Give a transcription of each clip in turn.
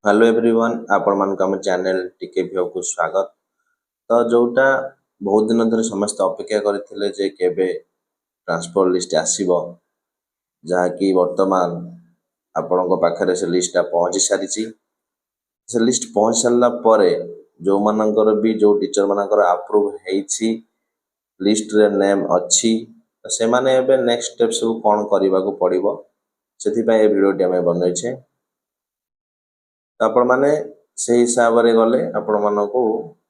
Hello everyone आपण मानक आम चैनल टीके भ्यू को स्वागत। तो जोटा बहुत दिन धरे समस्त अपेक्षा करथिले जे केबे ट्रांसफर लिस्ट आसीबो, जहाँकि वर्तमान आपण पाखरे से लिस्टा पहुँची सारी। से लिस्ट पहुँच सारा पर जो मानकर भी जो टीचर मानकर अप्रूव होईछि लिस्ट रे नेम अच्छी से माने एबे नेक्स्ट स्टेप सब कौन करने को पड़ो से भिडियोटी आम बनईछे। आपण मैंने से हिसाब से गले आपण मानक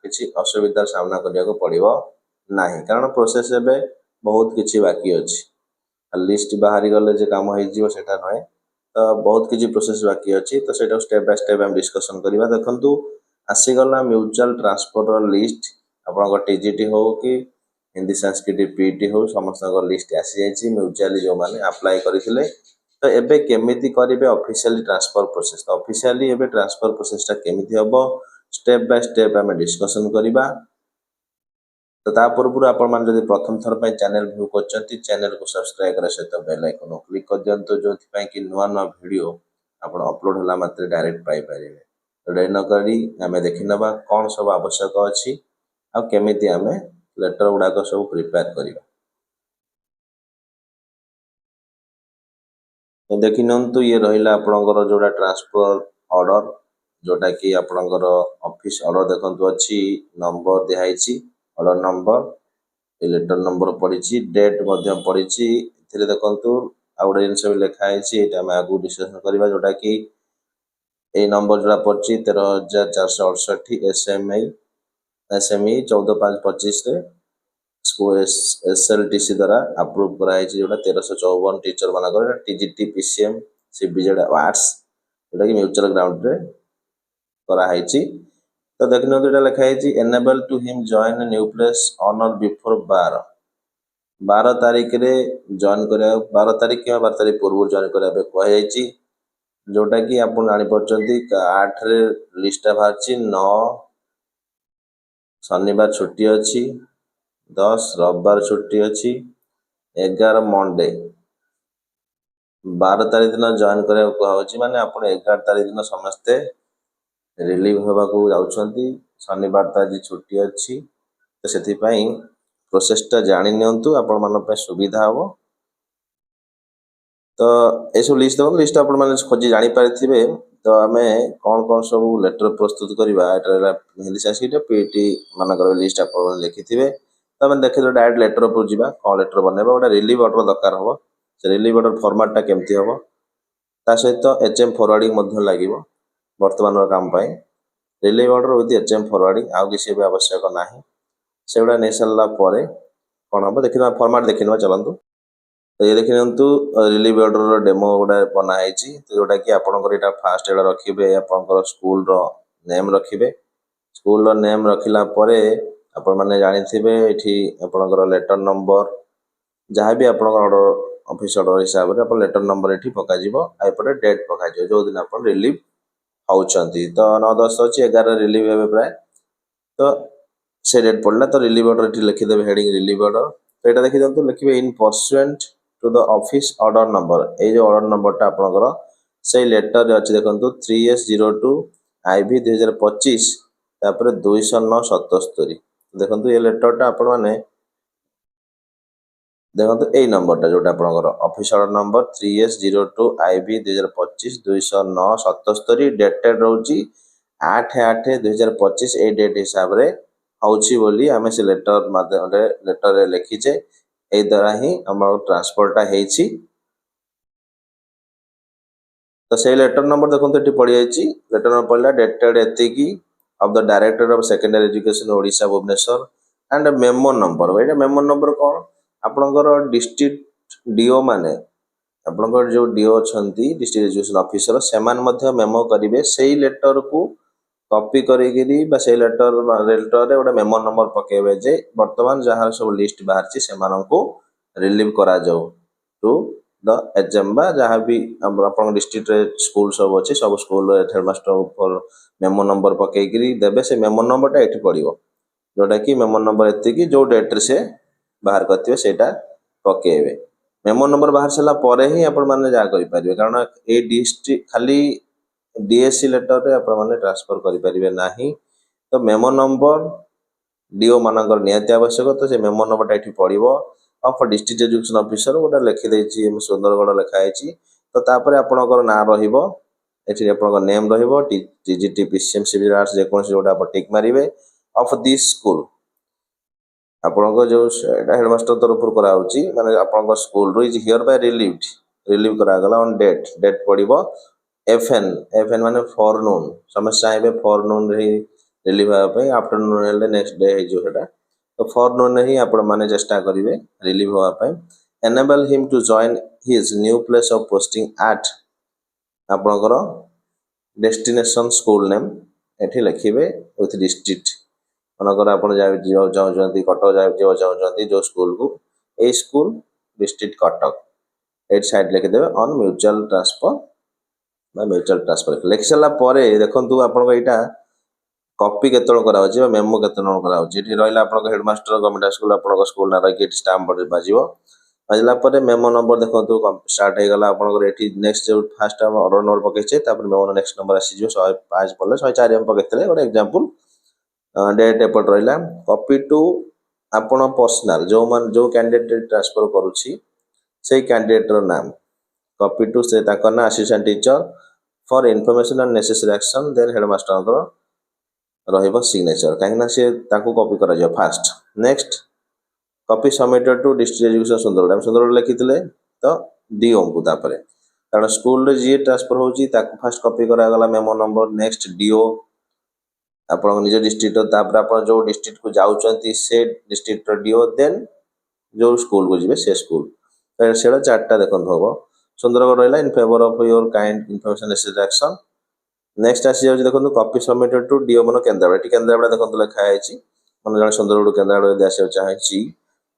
किसी असुविधार सामना करने को पड़ो ना, कारण प्रोसेस एबे बहुत किसी बाकी अच्छी। लिस्ट बाहरी गले जे काम हो सेटा नए, तो बहुत किसी प्रोसेस बाकी अच्छी। तो सेटा स्टेप बाय स्टेप हम डिस्कसन करवा। देखु आसीगला म्यूचुअल ट्रांसफर लिस्ट आप टीजीटी हो कि हिंदी संस्कृत पीटी हो समस्त लिस्ट आसी जाइए म्यूचुअली जो मैंने अप्लाई करते। तो एबे केमिति करेंगे ऑफिशियली ट्रांसफर प्रोसेस, तो ऑफिशियली एबे ट्रांसफर प्रोसेसटा केमिति हबो स्टेप बाय स्टेप आम डिस्कसन करवा। तो ता पूर्व आपण मैंने जब प्रथम थर पर चैनल व्यू कर चैनल को सब्सक्राइब करने सहित बेल आइकन क्लिक कर दिंतु, जो कि नुआ नुआ वीडियो आप अपलोड होला मात्र डायरेक्ट पाई पारे। तो डेरी न करी आम देखि नबा कौन सब आवश्यक अच्छी आ केमिति आम लेटर गुड़ाक सब प्रिपेयर करवा। तो देखि नंतु ये रहिला आपनकर जोड़ा ट्रांसफर ऑर्डर, जोटा कि आपनकर ऑफिस ऑर्डर देखंतु अच्छी नंबर दिखाई ऑर्डर नंबर, लेटर नंबर पड़ी, डेट पड़ी। देखु आ गए जिन भी लिखाई आम आगे डिस्कसन करवा, जोटा कि ये नंबर जोड़ा पड़ी 13,468 एसएमई 14/5/25 एसएलटीसी द्वारा अप्रूव कराई, जोटा 1354 टीचर मानक टीजीटी पीसीएम सीबीजेड आर्ट्स जोटा कि म्यूचुअल ग्राउंड रे कराई। तो देखने यहाँ लिखाई enable to him join new place on or before 12 तारीख रे जॉइन कर 12 तारीख कि 12 तारीख पूर्व जॉइन करने कहुई, जोटा कि आप जानी 8 रे लिस्टा बाहर 9 शनिवार छुट्टी अच्छी, 10 रविवार छुट्टी अच्छी, 11 मंडे 12 तारीख दिन जॉइन करने कहुई। माने आप 11 तारीख दिन समस्ते रिलीव होगा जाउछंती, शनिवार तो आज छुट्टी अच्छी। तो से प्रोसेसटा जानी नियंतु आपण मान पे सुविधा हम। तो ये सब लिस्ट देखो लिस्ट आप खोजी जानी पारे। तो आम कौन कौन सब लेटर प्रस्तुत करवा हिंदी संस्कृत पीटी मानक लिस्ट आप लिखि थे। तो आम देखिए डायरेक्ट लेटर पर जावा कौन लेटर बनवा गोटे रिलीव ऑर्डर दरकार हम। से रिलीव ऑर्डर फॉर्मेटटा केमती हम ता सहित एचएम फॉरवर्डिंग लगे वर्तमान काम पाई। Relieve order with HM forwarding आउ किसी भी आवश्यक ना, से गुड़ा नहीं सारा पर कौन हम देखना फॉर्मेट देखना चलतु। तो ये देखी नियंतु रिलीव ऑर्डर डेमो गुड़ा बनाई, तो जोटा कि आपंकर यहाँ फास्ट एटा रखिए आपंकर स्कूल नेम रखिए। स्कूल नेम रखिला परे आपण मैंने जानी ये आपंकर लेटर नंबर जहाँ भी आप ऑर्डर ऑफिस ऑर्डर हिसाब से आप लेटर नंबर ये पकापटे डेट पकाई जो दिन आप रिलीव होती। तो 9-10 अच्छी 11 रिलीव हे प्राय। तो से डेट पड़ा तो रिलीव ऑर्डर ये लिखिदेवे हेडिंग रिलीव ऑर्डर। तो यहाँ देखी दिखाँ लिखे in pursuant to the office order number, ये जो ऑर्डर नंबरटा आपंकर से लेटर अच्छी देखो 3S02 IV 2025 तापर 209-77। देखो ये लेटरटा आपण मैंने देखो यही नंबरटा जोटा आपंकर office order number 3S02 IV 2025 209-77 dated रोची 8/8/2025 ए डेट हिसाब से होची बोली आमे से लेटर माध्यम लेटर लिखीचे। ए द्वारा ही आम ट्रांसफरटा होती। तो से लेटर नंबर देखो ये पड़ जाइए लेटर नंबर पड़ा डेटेड एतिकी of the director of secondary education Odisha Bhubaneswar and memo number. ये मेमो नंबर कौन आपंकर डिस्ट्रिक्ट डीओ माने आपंकर जो डीओ अच्छा डिस्ट्रिक्ट एजुकेशन ऑफिसर से मेमो करेंगे से लेटर को कॉपी करी से लेटर लेटर गोटे मेमो नंबर पकेबे जे वर्तमान जहाँ सब लिस्ट बाहर से रिलीव करा जाऊ टू द एचएम बा जहाँ भी आप डिस्ट्रिक्ट स्कूल सब अच्छे सब स्कूल हेडमास्टर मेमो नंबर पकईकरी देवे। से मेमो नंबरटा ये पड़ो जोटा कि मेमो नंबर एति जो डेट्रे से बाहर करते सेटा पकेबे। मेमो नंबर बाहर सारा पर ही आपण मैंने जहाँ करें, कारण ये डिस्ट्रिक्ट खाली डीएससी लेटर रे आपण माने ट्रांसफर करि परिबे नाही। तो मेमो नंबर डीओ मानकर निहाती आवश्यक। तो से मेमो नंबरटा एठी पड़िबो ऑफ डिस्ट्रिक्ट एजुकेशन ऑफिसर गोटा लिखि देछि सुंदरगढ़ लिखा है। तो तापर आपणकर ना रहिबो एठी आपणकर नेम रहिबो टीजीटी पीसीएम सिविल आर्ट्स जे कोन जोटा आप टिक मारिबे ऑफ दिस स्कूल आपणको जो हेडमास्टर तरफ करा होची माने आपणको स्कूल रो इज हियर बाय रिलीव करा गला ऑन डेट पड़िबो एफएन एफएन माने फॉरनून समस्या है फॉरनून रे रिलीव होगा पे आफ्टरनून हेले नेक्स्ट डे है जो हेटा। तो फॉरनून ही आपण माने चेष्टा करिवे रिलीव होगा पे। Enable him to join his new place of posting at आपणकर डेस्टिनेशन स्कूल नेम एठी लिखिबे विथ डिस्ट्रिक्ट मनकर आपण जीवा चाहते कटक जीवा चाहते जो स्कूल को ए school district Cuttack at side लिखिदेवे ऑन म्यूचुअल ट्रांसफर लिखि सारा पर देखो आपको यहाँ कॉपी केतन करा मेमो केतन करा रहा आप हेडमास्टर गवर्नमेंट स्कूल आप स्कूल ना रही स्टाम्प बाजिबो बाजिला पर मेमो नंबर देखो स्टार्ट हो गला आपंकर ये नेक्स्ट जो फास्ट ऑर्डर नंबर पकईचे मेमो नेक्स्ट नंबर आसीज 105 पड़े 104 पकईते गोटे एग्जांपल डेट एपट रहा कॉपी टू आपण पर्सनल जो कैंडिडेट ट्रांसफर करुच्ची से कैंडिडेट नाम कॉपी टू से ना assistant teacher for information and necessary action then headmaster रहिबो सिग्नेचर कहीं सी कॉपी करा first next copy submitted to district education Sundargarh लिखिते तो डीओ को तापर कारण स्कूल जी ट्रांसफर होची फास्ट कॉपी करागला मेमो नंबर नेक्स्ट डीओ आप निज डिस्ट्रिक्ट आप जो डिस्ट्रिक्ट को जाऊँच से डिस्ट्रिक्ट डीओ देन जो स्कूल को जी से स्कूल से चार्टा देखो हम सुंदरगढ़ रहा in favour of your kind information necessary action next आसी जाऊँ देखो कॉपी सबमिटेड टू डीओ मन केन्द्रापड़ा ये केन्द्रापड़ा देखो लिखाई मन जन सुंदरगढ़ केन्द्रापड़ा आसा चाहिए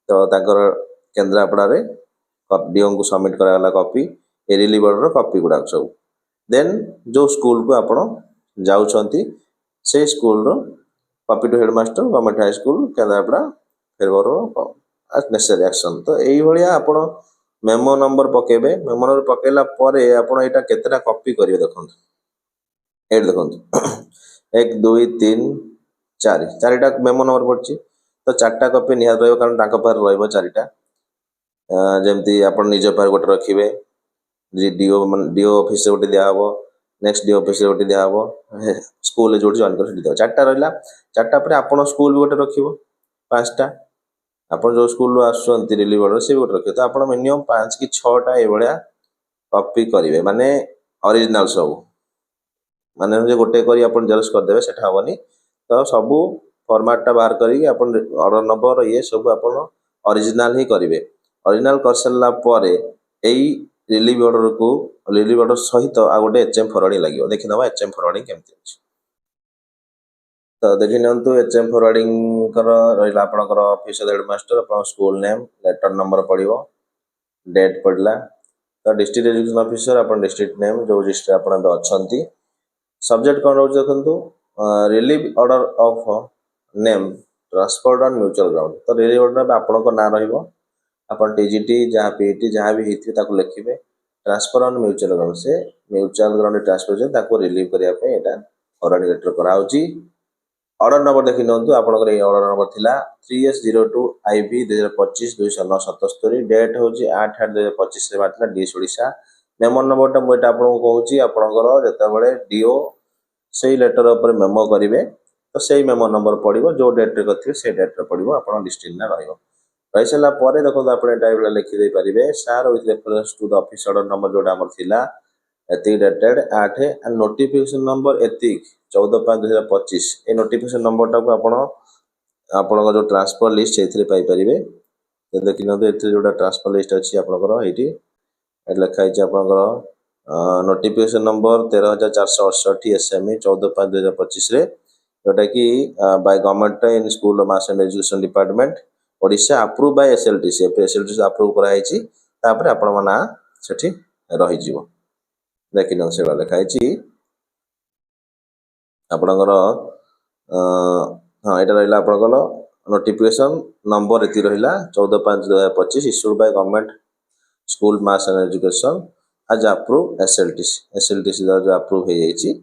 तो केन्द्रापड़ा डीओ को सबमिट करागला कॉपी ए रिलीवर कॉपी गुड़ाक सब देन जो स्कूल को आप जाऊँच से school copy to headmaster government high school Kendrapara favour necessary action. तो यही आप मेमो नंबर पकेबे मेमो नंबर पकेला आप केतेटा कॉपी करेंगे देखो ये देखो 1 2 3 4 चारिटा मेमो नंबर पड़ी तो चार्टा कॉपी निहात रहा कारण पाखे चारिटा जमती आप निज पार गोटे रखिए डीओ ऑफिस गोटे दिहब नेक्स्ट डीओ ऑफिस गोटे दिहब स्कूल जो जॉइन कर चार्टा रहा चार्टा पर आप स्कूल भी गोटे रखिए 5टा आप जो स्कूल आसुँच रिलीवर सी गोटे रखिए तो आप मिनिमम 5 कि 6टा ये कॉपी करेंगे माने ओरिजिनल सब माने गोटे करी आप जेरक्स करदे से हेनी तो सबू फॉर्मेटा बाहर करी ऑर्डर नंबर ये सब आप ओरिजिनल ही करेंगे ओरिजिनल कर सारा पर रिलीव ऑर्डर सहित आ गोटे एचएम फरवर्डिंग लगे देखीना एचएम फरवर्डिंग केमती अच्छे तो देखी नियंतु एचएम फरवर्डिंग रहा आपंकर ऑफिस हेडमास्टर आप स्कूल नेम लेटर नंबर पड़ो डेट पड़ा तो डिस्ट्रिक्ट एजुकेशन ऑफिसर आप डिस्ट्रिक्ट नेम जो डिस्ट्रिक्ट आप अच्छा सब्जेक्ट कौन रोज देखो relieve order of name transferred on mutual ground तो रिलीव ऑर्डर आपंकर ना रहा टीजीटी जहाँ पीटी जहाँ भी होता लिखिए ट्रांसफर ऑन म्यूचुअल ग्राउंड से म्यूचुअल ग्राउंड ट्रांसफर रिलीव करने फरवर्ड लेटर कराऊँगी। ऑर्डर नंबर देखी नियंतु आपंकर ये ऑर्डर नंबर थिला 3S02 IV 2025 20977 डेट हूँ 8/8/2025 बाहर डीएस ओडिशा मेमो नंबरटा मुझे आपको कहूँ आपंकर जिते डीओ से लेटर उपर मेमो करेंगे तो से मेमो नंबर पड़ो जो डेट्रे करेंगे से डेट्रे पड़ो आप डिस्ट्रिक्ट ना रही सारा पर देखो आप लिखिदे पारे सार with reference to the office order number जोटा आम थिला एतिक डेटेड 8 एंड नोटिफिकेशन नंबर एतिक 14/5/2025 ये नोटिफिकेशन नंबर टाक आपण जो ट्रांसफर लिस्ट से पाइपर देखी जो ट्रांसफर लिस्ट अच्छी आपंकर ये लिखाई आपंकर नोटिफिकेशन नंबर 13,468 SME 14/5/2025 जोटा कि by government in school mass and education department Odisha approve by SLTC SLTC approve कराई आपण ना सेठी रही देखी न से लिखाई आपणकर हाँ यहाँ रहा आपंकर नोटिफिकेशन नंबर ये रहा 14/5/2025 issued by government school mass and education आज अप्रूव एसएलटीसी जो अप्रूव हो जाइए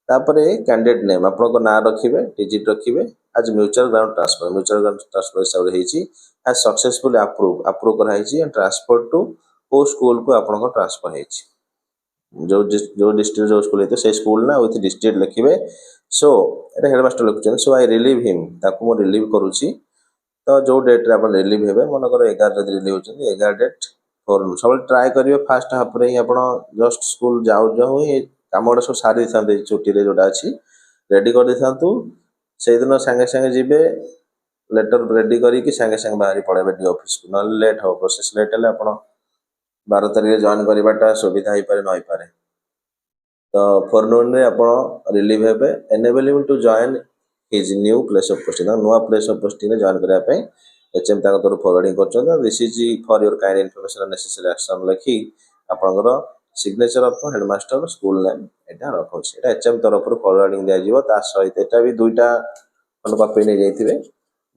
तापरे कैंडिडेट नेम आपन ना रखिए डिजिट रखिए आज म्यूचुअल ग्राउंड ट्रांसफर हिसाब से आज सक्सेसफुल अप्रूव कराई एंड ट्रांसफर टू को स्कूल को आपन ट्रांसफर जो डिस्ट्रिक्ट जो स्कूल है स्कूल ना विथ डिस्ट्रिक्ट लिखिए सो ये हेडमास्टर लिखुन सो आई रिलीव हिम ताकू मु रिलीव करुच्ची तो जो डेट रे अपन रिलीव हेबे मनकर 11 जदि रिलीव होचंदी 11 डेट फॉर सब ट्राई करिवे फास्ट हाफ रे ही आपण जस्ट स्कूल जाऊ जाऊ ही काम गुड़ा सब सारी थांते छुट्टी रे जोटा अछि रेडी कर देथांतु से दिन संगे संगे जिबे लेटर रेडी करी कि संगे संगे बाहरी पड़ेबे डी ऑफिस को न लेट हो प्रोसेस लेट हले आपण 12 तारिख जॉइन करवाटा सुविधा हो पारे न पारे तो फॉरनून रे आपण रिलीव हेबे enable to join his new place of posting नुआ प्लेस ऑफ पोस्टिंग रे जॉइन करिया पे एचएम ताको तोर फॉरवर्डिंग करछन this is for your kind information necessary action लिखी आपनकर signature of headmaster school name एटा रखछ एटा एचएम तरफ फॉरवर्डिंग दिया जीवो ता सहित एटा भी दुईटा खंड कॉपी नै जाइथिबे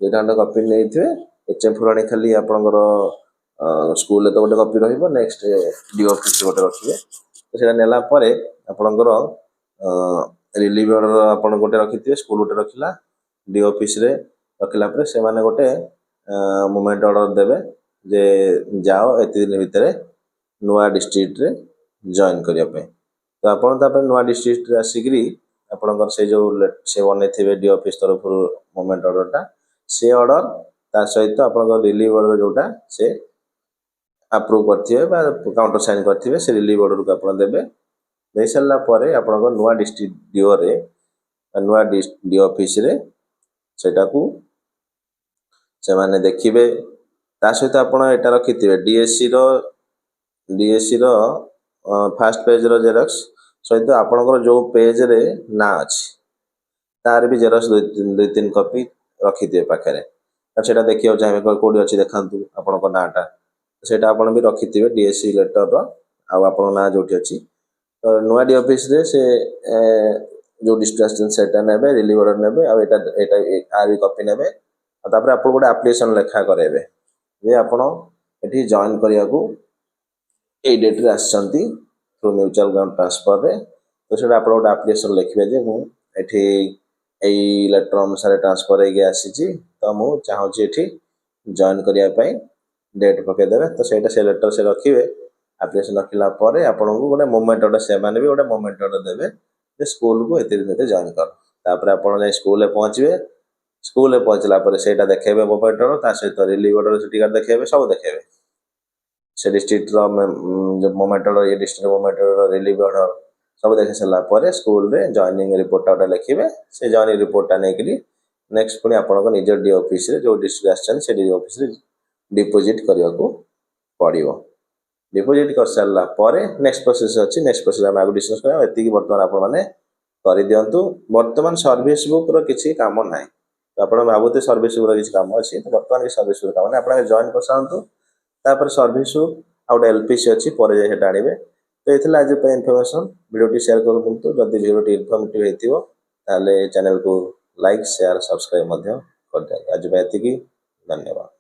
दुईटा खंड कॉपी नैथिबे एचएम फॉरवर्डिंग खाली आपनकर स्कूल तो गोटे कॉपी रहिबो नेक्स्ट डी ऑफिस गोटे रखिबे तो सेटा नेला परे आपनकर रिलीव ऑर्डर आपन गोटे रखिथिबे स्कूल गोटे रखिला डी ऑफिस रे रखिला परे से माने गोटे मूवमेंट ऑर्डर देबे जे जाओ एति दिन भितरे नुआ डिस्ट्रिक्ट रे जॉइन करिया पे तो आपन ता पे नुआ डिस्ट्रिक्ट रे आसीग्री आपनकर से जो से बने थिबे डी ऑफिस तरफ मूवमेंट ऑर्डर ता से ऑर्डर ता सहित आपनकर रिलीव ऑर्डर जोटा से अप्रूव करथिबे बा काउंटर साइन करथिबे से रिलीव ऑर्डर को आपन देबे दे सरला परे आपनकर नुआ डिस्ट्रिक्ट डीओ रे नुआ डी ऑफिस रे सेटा को से माने देखिबे ता सहित आपण एटा रखिथिबे डीएससी रो फर्स्ट पेज रो जेरॉक्स सहित आपनकर जो पेज रे ना अछि तार भी जेरॉक्स दुई तीन कॉपी रखिथिबे पाखरे सेटा देखियो चाहे कोडी अछि देखांतु आपनकर नाटा सेटा आपण भी रखिथिबे डीएससी लेटर रो आ आपण ना जोठी अछि तो नुआ डी ऑफिस रे से जो डिस्ट्रिक्ट सेटा नेबे रिलीव ऑर्डर नेबे आ एटा एटा आर भी कॉपी नेबे आ तापर आपण गोटे एप्लीकेशन लेखा करेबे जे आपण एठी जॉइन करिया को ए डेट रे आछंती थ्रू म्यूचुअल ग्राउंड ट्रांसफर रे तो सेटा आपण गोटे एप्लीकेशन लिखबे जे मु एठी एई लेटर अनुसार ट्रांसफर हे गे आसीची तो मु चाहू छी एठी जॉइन करिया पई डेट पके देबे तो सेटा से लेटर से रखिबे एप्लीकेशन रखिला परे आपण को गोटे मोमेंट ऑर्डर से माने भी गोटे मोमेंट ऑर्डर देबे जे स्कूल को एते दिन जॉइन कर तापर आपण जे स्कूल रे पहुंचबे स्कूल रे पहुंचला परे सेटा देखेबे मोमेंट ऑर्डर ता सहित रिलीव ऑर्डर सर्टिफिकेट देखेबे सब देखेबे से डिस्ट्रिक्ट रो जो मोमेंट ऑर्डर ये district moment order relieve order सब देखे सला परे स्कूल रे जॉइनिंग रिपोर्ट आउट लिखिबे से जॉइनिंग रिपोर्ट टा नेकरी नेक्स्ट पुनी आपण को निज डी ऑफिस रे जो डिस्ट्रिक्ट आछन से डी ऑफिस रे डिपॉजिट करिया को पड़िबो डिपॉजिट कर सारला परे नेक्स्ट प्रोसेस अछि नेक्स्ट प्रोसेस हम आगु डिस्कस करबा एति की वर्तमान आपण माने करि दियंतु वर्तमान सर्विस बुक रो किछि काम नाही तो आपण भाबुते सर्विस बुक रो किछि काम अछि तो वर्तमान के सर्विस बुक काम आपण जॉइन कर सारंतु तापर सर्विस बुक आउट एलपीसी अछि परे जे हेटा आनिबे तो एथिला आज पे इन्फॉर्मेशन वीडियो टी शेयर करबंतु जदी वीडियो टी इन्फॉर्मेटिव हेतिबो ताले चैनल को लाइक शेयर सब्सक्राइब मध्य कर दे आज पे एति की धन्यवाद।